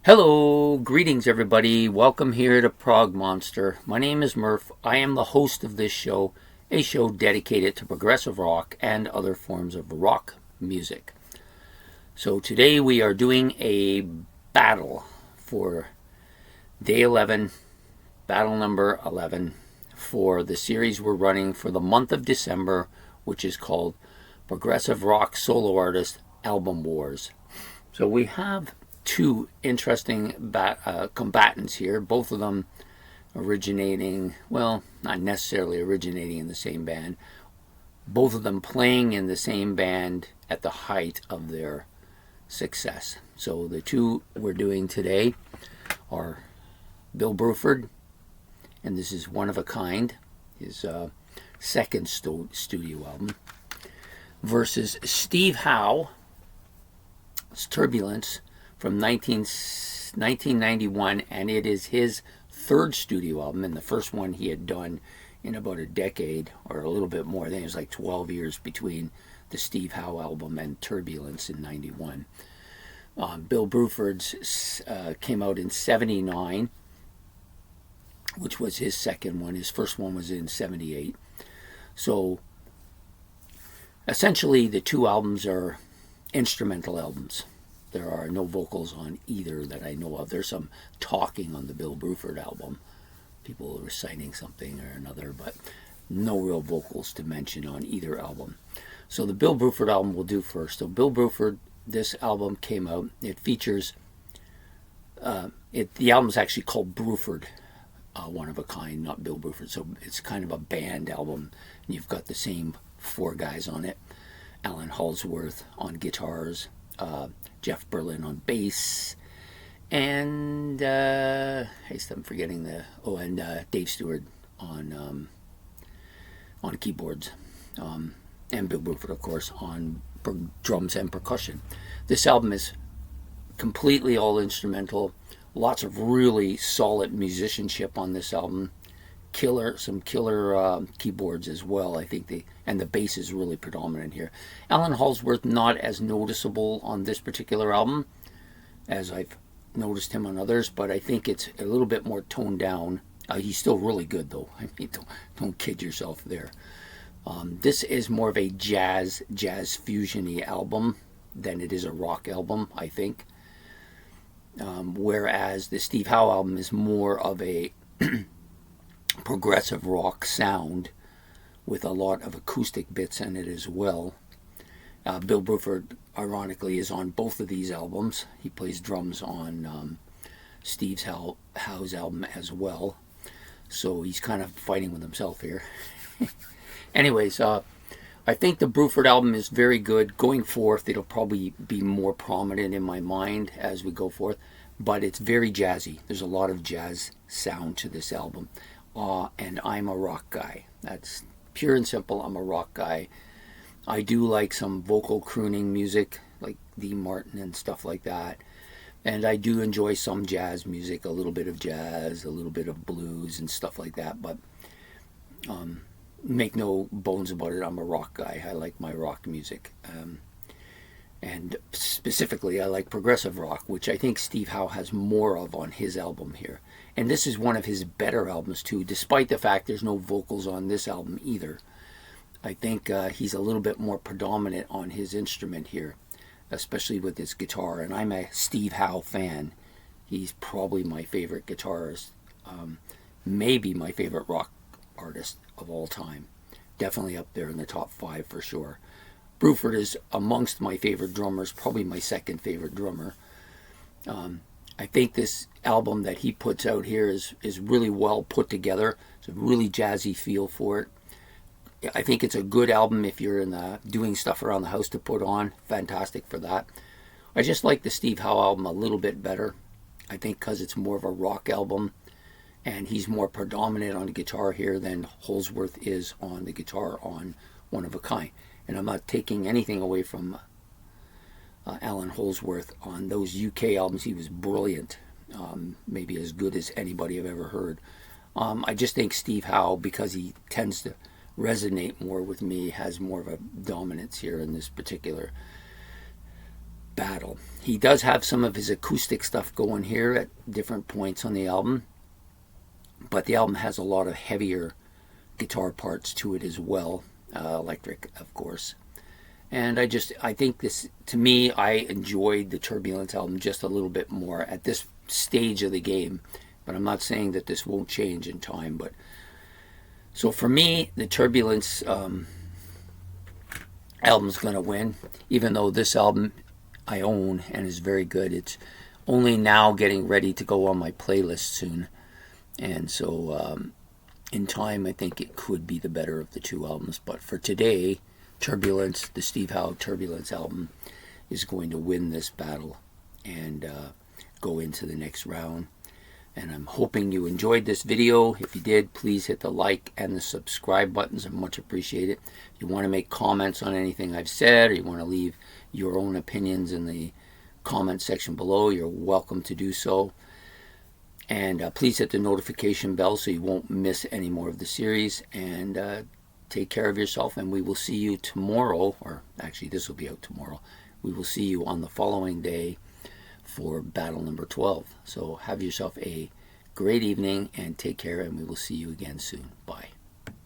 Hello, greetings everybody. Welcome here to Prog Monster. My name is Murph. I am the host of this show, a show dedicated to progressive rock and other forms of rock music. So today we are doing a battle for day 11, battle number 11, for the series we're running for the month of December, which is called Progressive Rock Solo Artist Album Wars. So we have two interesting combatants here, both of them originating, well, not necessarily originating in the same band, both of them playing in the same band at the height of their success. So the two we're doing today are Bill Bruford, and this is One of a Kind, his second studio album, versus Steve Howe's Turbulence from 1991, and it is his third studio album, and the first one he had done in about a decade, or a little bit more. I think it was like 12 years between the Steve Howe album and Turbulence in 91. Bill Bruford's came out in 79, which was his second one. His first one was in 78. So essentially the two albums are instrumental albums. There are no vocals on either that I know of. There's some talking on the Bill Bruford album, people reciting something or another, but no real vocals to mention on either album. So the Bill Bruford album we'll do first. So Bill Bruford, this album came out. It features, the album's actually called Bruford, One of a Kind, not Bill Bruford. So it's kind of a band album, and you've got the same four guys on it. Alan Halsworth on guitars, Jeff Berlin on bass, and I'm forgetting Dave Stewart on keyboards, and Bill Bruford, of course, on drums and percussion. This album is completely all instrumental. Lots of really solid musicianship on this album. Some killer keyboards as well. I think the bass is really predominant here. Alan Halsworth not as noticeable on this particular album as I've noticed him on others, but I think it's a little bit more toned down. He's still really good though. I mean, don't kid yourself there. This is more of a jazz fusion-y album than it is a rock album, I think. Whereas the Steve Howe album is more of a progressive rock sound with a lot of acoustic bits in it as well. Bill Bruford, ironically, is on both of these albums. He plays drums on Steve Howe's album as well. So he's kind of fighting with himself here. Anyways, I think the Bruford album is very good. Going forth, it'll probably be more prominent in my mind as we go forth. But it's very jazzy. There's a lot of jazz sound to this album. And I'm a rock guy. That's pure and simple. I'm a rock guy. I do like some vocal crooning music, like Dean Martin and stuff like that. And I do enjoy some jazz music, a little bit of jazz, a little bit of blues and stuff like that. But make no bones about it, I'm a rock guy. I like my rock music. And specifically, I like progressive rock, which I think Steve Howe has more of on his album here. And this is one of his better albums, too, despite the fact there's no vocals on this album either. I think he's a little bit more predominant on his instrument here, especially with his guitar. And I'm a Steve Howe fan. He's probably my favorite guitarist, maybe my favorite rock artist of all time. Definitely up there in the top 5 for sure. Bruford is amongst my favorite drummers, probably my second favorite drummer. I think this album that he puts out here is really well put together. It's a really jazzy feel for it. I think it's a good album if you're doing stuff around the house to put on. Fantastic for that. I just like the Steve Howe album a little bit better. I think because it's more of a rock album, and he's more predominant on the guitar here than Halsworth is on the guitar on One of a Kind. And I'm not taking anything away from Alan Halsworth. On those UK albums, he was brilliant. Maybe as good as anybody I've ever heard. I just think Steve Howe, because he tends to resonate more with me, has more of a dominance here in this particular Battle. He does have some of his acoustic stuff going here at different points on the album, but the album has a lot of heavier guitar parts to it as well, electric, of course. And I think this, to me, I enjoyed the Turbulence album just a little bit more at this stage of the game. But I'm not saying that this won't change in time. But so for me, the Turbulence album's going to win, even though this album I own and is very good. It's only now getting ready to go on my playlist soon. And so in time, I think it could be the better of the two albums. But for today, Turbulence, the Steve Howe Turbulence album, is going to win this battle and go into the next round. And I'm hoping you enjoyed this video. If you did, please hit the like and the subscribe buttons. I much appreciate it. If you want to make comments on anything I've said, or you want to leave your own opinions in the comment section below, you're welcome to do so. And please hit the notification bell so you won't miss any more of the series. And take care of yourself, and we will see you tomorrow, or actually this will be out tomorrow. We will see you on the following day for battle number 12. So have yourself a great evening and take care, and we will see you again soon. Bye.